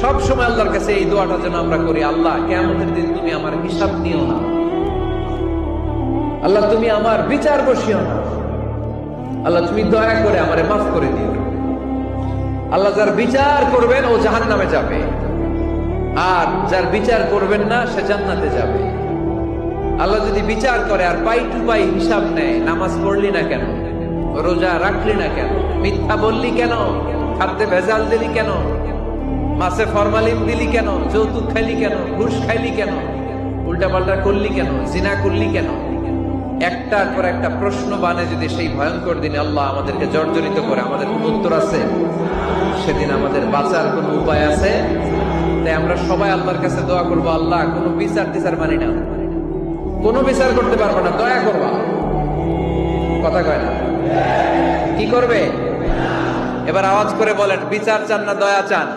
সব সময় আল্লাহর কাছে এই দোয়াটা যেন আমরা করি, আল্লাহ কিয়ামতের দিন তুমি আমার হিসাব নিও না, আল্লাহ তুমি আমার বিচার বসিও না, আল্লাহ তুমি দয়া করে আমারে মাফ করে দিও। আল্লাহ যার বিচার করবেন ও জাহান্নামে যাবে, আর যার বিচার করবেন না সে জান্নাতে যাবে। আল্লাহ যদি বিচার করে আর পাই টু পাই হিসাব নেয়, নামাজ পড়লি না কেন, রোজা রাখলি না কেন, মিথ্যা বললি কেন, খাদ্যে ভেজাল দিলি কেন, মাছে ফরমালিন দিলি কেন, যৌতুক খাইলি কেন, ঘুষ খাইলি কেন, উল্টাপাল্টা করলি কেন, জিনা করলি কেন, একটার পর একটা প্রশ্ন বানে যদি সেই ভয়ঙ্কর দিনে আল্লাহ আমাদেরকে জর্জরিত করে, আমাদের কোন উত্তর আছে? সেদিন আমাদের বাঁচার কোন উপায় আছে? তাই আমরা সবাই আল্লাহর কাছে দোয়া করবো, আল্লাহ কোনো বিচার টিচার মানি না, কোনো বিচার করতে পারবো না, দয়া করবা। কথা কয় না? কি করবে? এবার আওয়াজ করে বলেন, বিচার চান না দয়া চান?